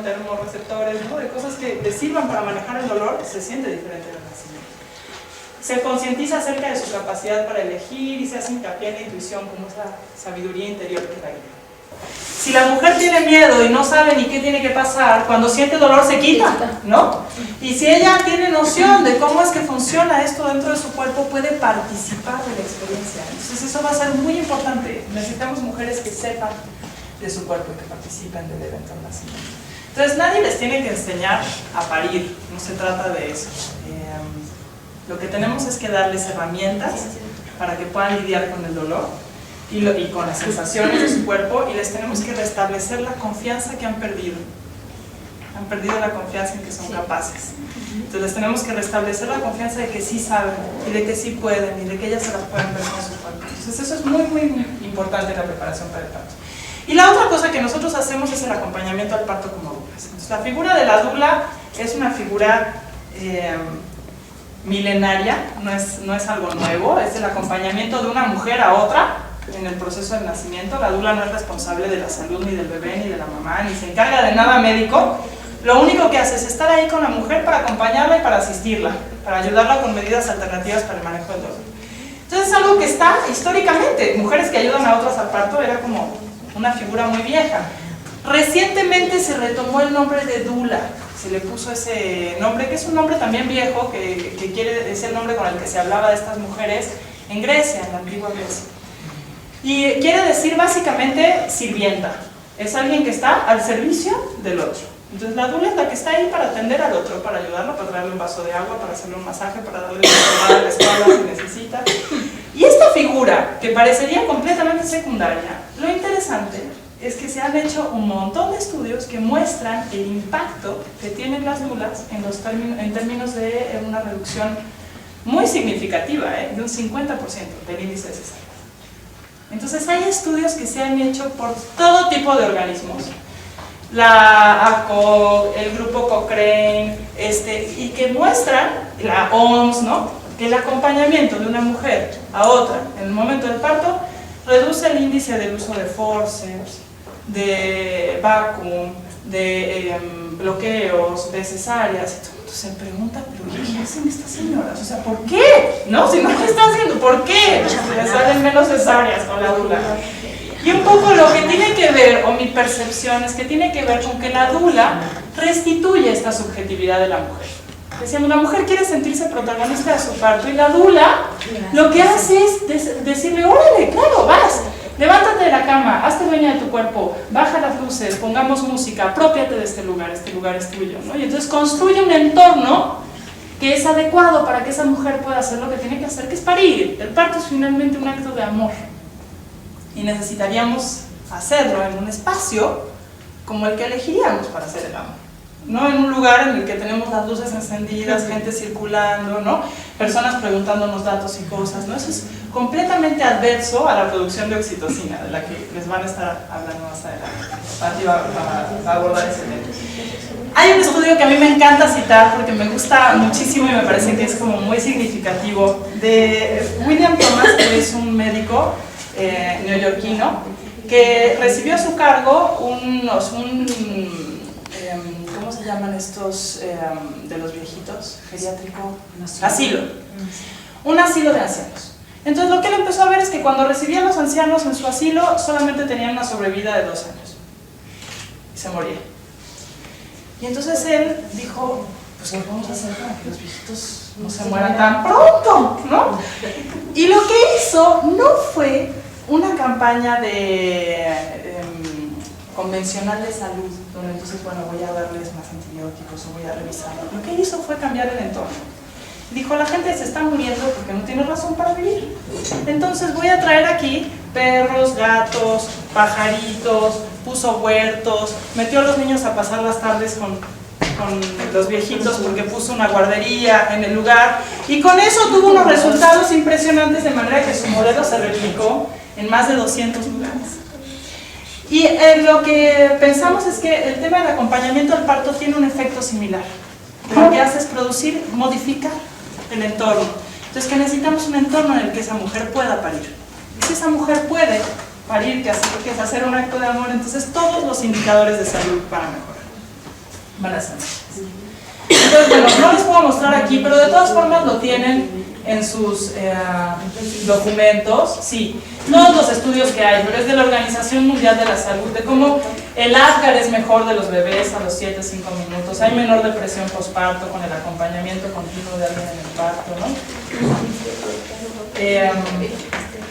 termorreceptores, ¿no? De cosas que le sirvan para manejar el dolor, se siente diferente en el nacimiento. Se concientiza acerca de su capacidad para elegir y se hace hincapié en la intuición como esa sabiduría interior que la guía. Si la mujer tiene miedo y no sabe ni qué tiene que pasar, cuando siente dolor se quita, ¿no? Y si ella tiene noción de cómo es que funciona esto dentro de su cuerpo, puede participar de la experiencia. Entonces eso va a ser muy importante. Necesitamos mujeres que sepan de su cuerpo y que participen del evento del nacimiento. Entonces nadie les tiene que enseñar a parir, no se trata de eso. Lo que tenemos es que darles herramientas para que puedan lidiar con el dolor y con las sensaciones de su cuerpo, y les tenemos que restablecer la confianza que han perdido han perdido la confianza en que son capaces. Entonces les tenemos que restablecer la confianza de que sí saben, y de que sí pueden, y de que ellas se las pueden ver con su cuerpo. Entonces eso es muy, muy importante en la preparación para el parto. Y la otra cosa que nosotros hacemos es el acompañamiento al parto como dulas. Entonces la figura de la dula es una figura milenaria, no es algo nuevo, es el acompañamiento de una mujer a otra en el proceso del nacimiento. La dula no es responsable de la salud ni del bebé, ni de la mamá, ni se encarga de nada médico. Lo único que hace es estar ahí con la mujer para acompañarla y para asistirla, para ayudarla con medidas alternativas para el manejo del dolor. Entonces es algo que está históricamente, mujeres que ayudan a otras al parto era como una figura muy vieja. Recientemente se retomó el nombre de dula, se le puso ese nombre, que es un nombre también viejo, que es el nombre con el que se hablaba de estas mujeres en Grecia, en la antigua Grecia. Y quiere decir básicamente sirvienta, es alguien que está al servicio del otro. Entonces la dula es la que está ahí para atender al otro, para ayudarlo, para darle un vaso de agua, para hacerle un masaje, para darle una tomada a la espalda si necesita. Y esta figura, que parecería completamente secundaria, lo interesante es que se han hecho un montón de estudios que muestran el impacto que tienen las dulas en términos de una reducción muy significativa, de un 50% del índice de cesárea. Entonces hay estudios que se han hecho por todo tipo de organismos, la ACO, el grupo Cochrane, y que muestran, la OMS, ¿no?, que el acompañamiento de una mujer a otra en el momento del parto reduce el índice del uso de forceps, de vacuum, de bloqueos, de cesáreas. Y todo el mundo se pregunta, ¿pero qué hacen estas señoras? O sea, ¿por qué? ¿No? Si no lo están haciendo, ¿por qué? Le salen menos cesáreas con la dula. Y un poco lo que tiene que ver, o mi percepción, es que tiene que ver con que la dula restituye esta subjetividad de la mujer. Decíamos, la mujer quiere sentirse protagonista de su parto y la dula lo que hace es decirle, órale, claro, vas, levántate de la cama, hazte dueña de tu cuerpo, baja las luces, pongamos música, apropiate de este lugar es tuyo, ¿no? Y entonces construye un entorno que es adecuado para que esa mujer pueda hacer lo que tiene que hacer, que es parir. El parto es finalmente un acto de amor. Y necesitaríamos hacerlo en un espacio como el que elegiríamos para hacer el amor, no en un lugar en el que tenemos las luces encendidas, gente circulando, ¿no?, personas preguntándonos datos y cosas, ¿no? Eso es completamente adverso a la producción de oxitocina, de la que les van a estar hablando más adelante. Pati va a abordar ese tema. Hay un estudio que a mí me encanta citar porque me gusta muchísimo y me parece que es como muy significativo, de William Thomas, que es un médico neoyorquino, que recibió a su cargo ¿cómo se llaman estos de los viejitos? Geriátrico, asilo. Un asilo de ancianos. Entonces lo que él empezó a ver es que cuando recibía a los ancianos en su asilo solamente tenían una sobrevida de 2 años y se morían. Y entonces él dijo, pues ¿qué vamos a hacer para que los viejitos no se mueran tan pronto?, ¿no? Y lo que hizo no fue una campaña convencional de salud, donde entonces, bueno, voy a darles más antibióticos o voy a revisarlo. Lo que hizo fue cambiar el entorno. Dijo, la gente se está muriendo porque no tiene razón para vivir. Entonces voy a traer aquí perros, gatos, pajaritos, puso huertos, metió a los niños a pasar las tardes con los viejitos porque puso una guardería en el lugar y con eso tuvo unos resultados impresionantes, de manera que su modelo se replicó en más de 200 lugares. Y lo que pensamos es que el tema del acompañamiento al parto tiene un efecto similar. Lo que hace es modificar el entorno. Entonces que necesitamos un entorno en el que esa mujer pueda parir. Y si esa mujer puede parir, que es hacer un acto de amor, entonces todos los indicadores de salud van a mejorar. Van a ser mejores. Entonces, bueno, no les puedo mostrar aquí, pero de todas formas lo tienen en sus documentos, sí, todos los estudios que hay, pero es de la Organización Mundial de la Salud, de cómo el Apgar es mejor de los bebés a los 7-5 minutos, hay menor depresión postparto con el acompañamiento continuo de alguien en el parto, ¿no?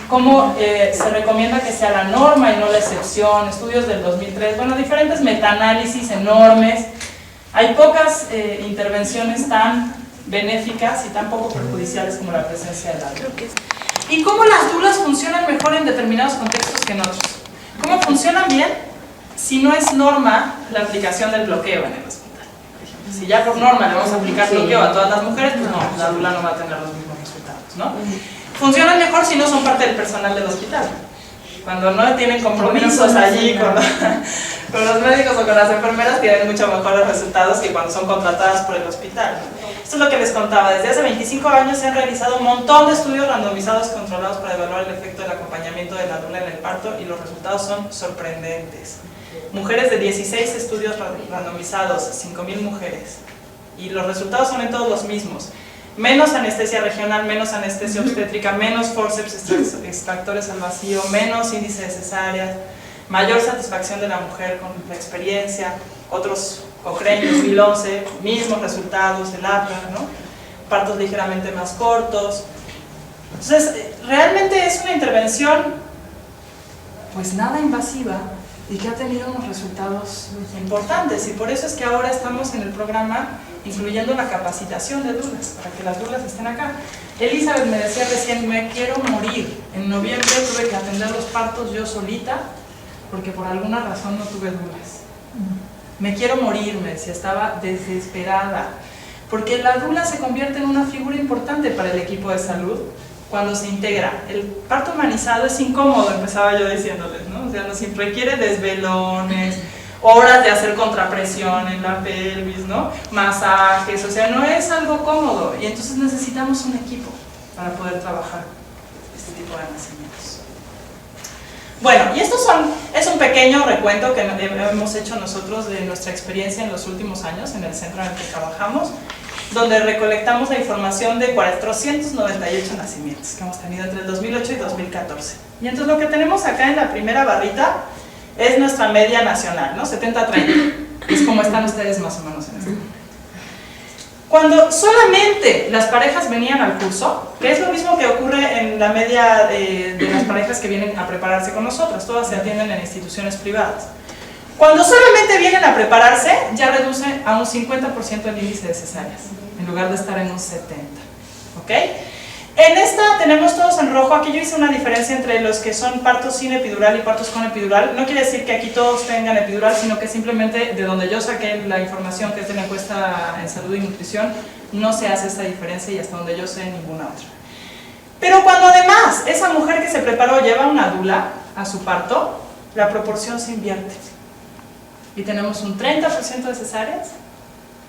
Cómo se recomienda que sea la norma y no la excepción, estudios del 2003, bueno, diferentes metaanálisis enormes. Hay pocas intervenciones tan benéficas y tan poco perjudiciales como la presencia del agua. ¿Y cómo las dulas funcionan mejor en determinados contextos que en otros? ¿Cómo funcionan bien si no es norma la aplicación del bloqueo en el hospital? Si ya por norma le vamos a aplicar bloqueo a todas las mujeres, pues no, la dula no va a tener los mismos resultados, ¿no? Funcionan mejor si no son parte del personal del hospital. Cuando no tienen compromisos allí con los médicos o con las enfermeras, tienen mucho mejores resultados que cuando son contratadas por el hospital. Esto es lo que les contaba. Desde hace 25 años se han realizado un montón de estudios randomizados controlados para evaluar el efecto del acompañamiento de la dula en el parto y los resultados son sorprendentes. Mujeres de 16 estudios randomizados, 5.000 mujeres. Y los resultados son en todos los mismos. Menos anestesia regional, menos anestesia obstétrica, menos forceps extractores al vacío, menos índice de cesáreas, mayor satisfacción de la mujer con la experiencia, otros Cochrane 2011, mismos resultados, el APRA, ¿no? Partos ligeramente más cortos. Entonces, realmente es una intervención pues nada invasiva y que ha tenido unos resultados importantes, y por eso es que ahora estamos en el programa incluyendo la capacitación de dulas, para que las dulas estén acá. Elizabeth me decía recién, me quiero morir. En noviembre tuve que atender los partos yo solita, porque por alguna razón no tuve dulas. Me quiero morir, me decía, estaba desesperada, porque la dula se convierte en una figura importante para el equipo de salud cuando se integra. El parto humanizado es incómodo, empezaba yo diciéndoles, ¿no? O sea, nos requiere desvelones, horas de hacer contrapresión en la pelvis, ¿no? Masajes, o sea, no es algo cómodo, y entonces necesitamos un equipo para poder trabajar este tipo de nacimientos. Bueno, y es un pequeño recuento que hemos hecho nosotros de nuestra experiencia en los últimos años en el centro en el que trabajamos, donde recolectamos la información de 498 nacimientos que hemos tenido entre el 2008 y 2014. Y entonces lo que tenemos acá en la primera barrita es nuestra media nacional, ¿no? 70-30. Es como están ustedes más o menos en este momento. Cuando solamente las parejas venían al curso, que es lo mismo que ocurre en la media de las parejas que vienen a prepararse con nosotros, todas se atienden en instituciones privadas. Cuando solamente vienen a prepararse, ya reduce a un 50% el índice de cesáreas, en lugar de estar en un 70%. ¿Ok? En esta tenemos todos en rojo. Aquí yo hice una diferencia entre los que son partos sin epidural y partos con epidural. No quiere decir que aquí todos tengan epidural, sino que simplemente de donde yo saqué la información, que es de la encuesta en salud y nutrición, no se hace esta diferencia, y hasta donde yo sé ninguna otra. Pero cuando además esa mujer que se preparó lleva una dula a su parto, la proporción se invierte. Y tenemos un 30% de cesáreas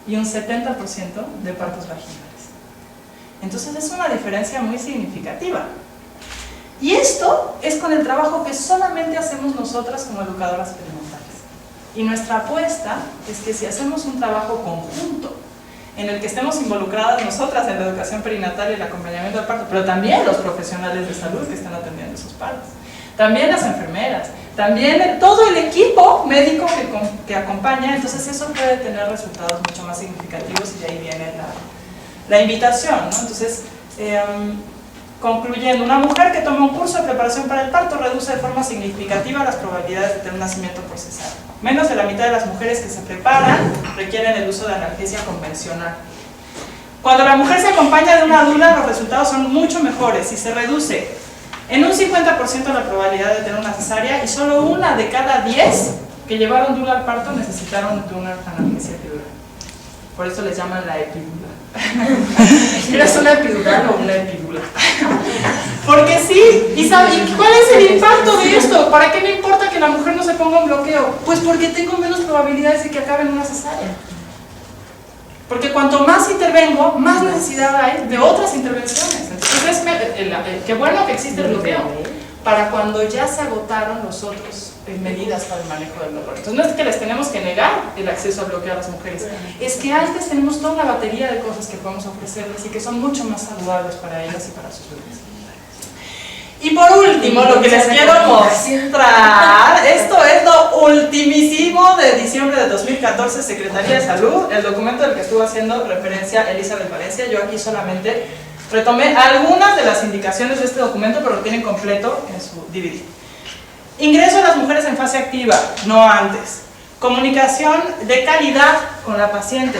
y un 70% de partos vaginales. Entonces es una diferencia muy significativa. Y esto es con el trabajo que solamente hacemos nosotras como educadoras perinatales. Y nuestra apuesta es que si hacemos un trabajo conjunto, en el que estemos involucradas nosotras en la educación perinatal y el acompañamiento del parto, pero también los profesionales de salud que están atendiendo esos partos, también las enfermeras, también todo el equipo médico que acompaña, entonces eso puede tener resultados mucho más significativos, y de ahí viene la invitación, ¿no? Entonces, concluyendo, una mujer que toma un curso de preparación para el parto reduce de forma significativa las probabilidades de tener un nacimiento por cesárea. Menos de la mitad de las mujeres que se preparan requieren el uso de analgesia convencional. Cuando la mujer se acompaña de una dula, los resultados son mucho mejores y se reduce en un 50% la probabilidad de tener una cesárea, y solo 1 de cada 10 que llevaron dula al parto necesitaron de una analgesia epidural. Por eso les llaman la epidula. ¿Eres una epidural o una epidula? Porque sí, ¿y cuál es el impacto de esto? ¿Para qué me importa que la mujer no se ponga un bloqueo? Pues porque tengo menos probabilidades de que acabe en una cesárea. Porque cuanto más intervengo, más necesidad hay de otras intervenciones. Entonces, qué bueno que existe el bloqueo, para cuando ya se agotaron las otras medidas para el manejo del dolor. Entonces, no es que les tenemos que negar el acceso al bloqueo a las mujeres, es que antes tenemos toda una batería de cosas que podemos ofrecerles y que son mucho más saludables para ellas y para sus bebés. Y por último, lo que les quiero mostrar, esto es lo ultimísimo de diciembre de 2014, Secretaría de Salud, el documento del que estuvo haciendo referencia Elizabeth Valencia. Yo aquí solamente retomé algunas de las indicaciones de este documento, pero lo tienen completo en su DVD. Ingreso a las mujeres en fase activa, no antes. Comunicación de calidad con la paciente,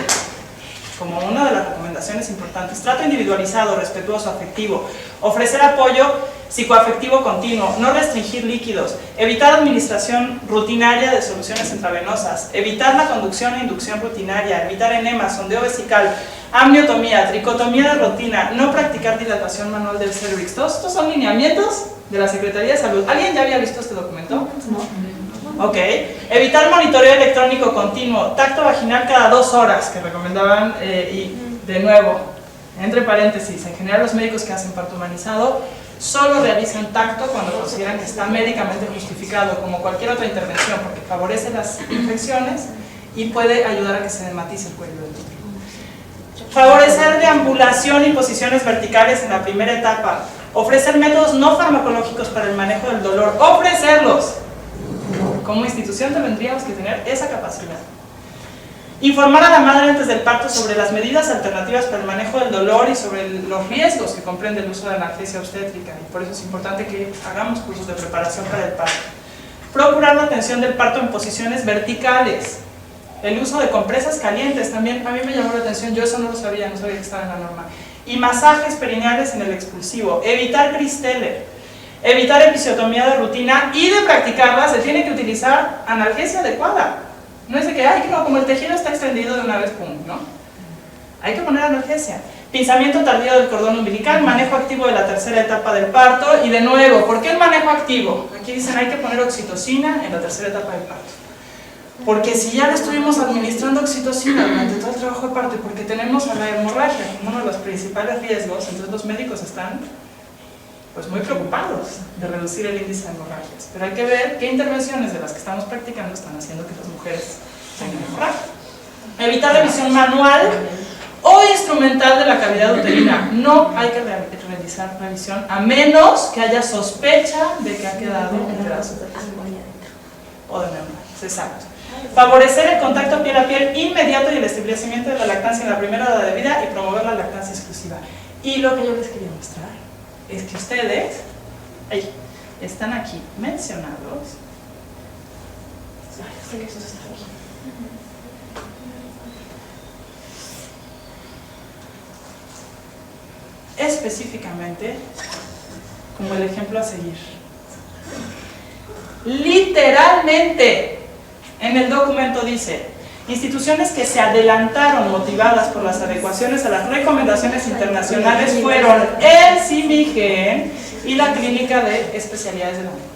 como una de las recomendaciones importantes. Trato individualizado, respetuoso, afectivo. Ofrecer apoyo psicoafectivo continuo, no restringir líquidos, evitar administración rutinaria de soluciones intravenosas, evitar la conducción e inducción rutinaria, evitar enemas, sondeo vesical, amniotomía, tricotomía de rutina, no practicar dilatación manual del cervix. Todos estos son lineamientos de la Secretaría de Salud. ¿Alguien ya había visto este documento? No. Ok. Evitar monitoreo electrónico continuo, tacto vaginal cada 2 horas, que recomendaban, y de nuevo, entre paréntesis, en general los médicos que hacen parto humanizado solo realizan tacto cuando consideran que está médicamente justificado, como cualquier otra intervención, porque favorece las infecciones y puede ayudar a que se dermatice el cuello del útero. Favorecer deambulación y posiciones verticales en la primera etapa. Ofrecer métodos no farmacológicos para el manejo del dolor. Ofrecerlos. Como institución tendríamos que tener esa capacidad. Informar a la madre antes del parto sobre las medidas alternativas para el manejo del dolor y sobre los riesgos que comprende el uso de analgesia obstétrica. Y por eso es importante que hagamos cursos de preparación para el parto. Procurar la atención del parto en posiciones verticales. El uso de compresas calientes también a mí me llamó la atención, yo eso no lo sabía, no sabía que estaba en la norma. Y masajes perineales en el expulsivo. Evitar Kristeller. Evitar episiotomía de rutina y de practicarla se tiene que utilizar analgesia adecuada. No es de que, ay, no, como el tejido está extendido de una vez, pum, ¿no? Hay que poner analgesia. Pinzamiento tardío del cordón umbilical, manejo activo de la tercera etapa del parto. Y de nuevo, ¿por qué el manejo activo? Aquí dicen hay que poner oxitocina en la tercera etapa del parto. Porque si ya le estuvimos administrando oxitocina durante todo el trabajo de parto y porque tenemos a la hemorragia como uno de los principales riesgos, entonces los médicos están pues muy preocupados de reducir el índice de hemorragias. Pero hay que ver qué intervenciones de las que estamos practicando están haciendo que las mujeres tengan hemorragia. Evitar revisión manual o instrumental de la cavidad uterina. No hay que realizar revisión a menos que haya sospecha de que ha quedado un pedazo de o de hemorragias. Exacto. Favorecer el contacto piel a piel inmediato y el establecimiento de la lactancia en la primera hora de vida y promover la lactancia exclusiva. Y lo que yo les quería mostrar es que ustedes están aquí mencionados. Específicamente como el ejemplo a seguir. Literalmente en el documento dice: instituciones que se adelantaron motivadas por las adecuaciones a las recomendaciones internacionales fueron el CIMIGEN y la Clínica de Especialidades de la Mujer.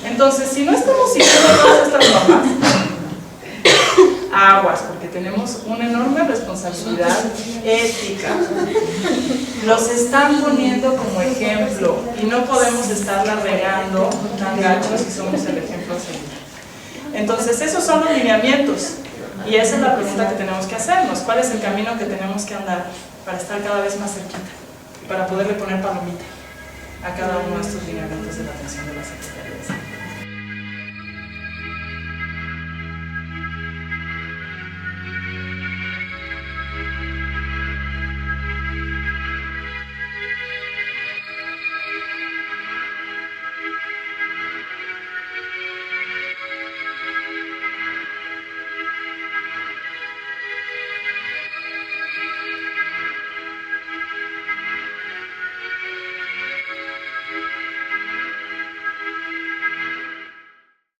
Entonces, si no estamos siguiendo todas estas normas, aguas, porque tenemos una enorme responsabilidad ética. Los están poniendo como ejemplo y no podemos estarla regando tan gachos si somos el ejemplo a seguir. Entonces, esos son los lineamientos y esa es la pregunta que tenemos que hacernos. ¿Cuál es el camino que tenemos que andar para estar cada vez más cerquita y para poderle poner palomita a cada uno de estos lineamientos de la atención de la Secretaría de Salud?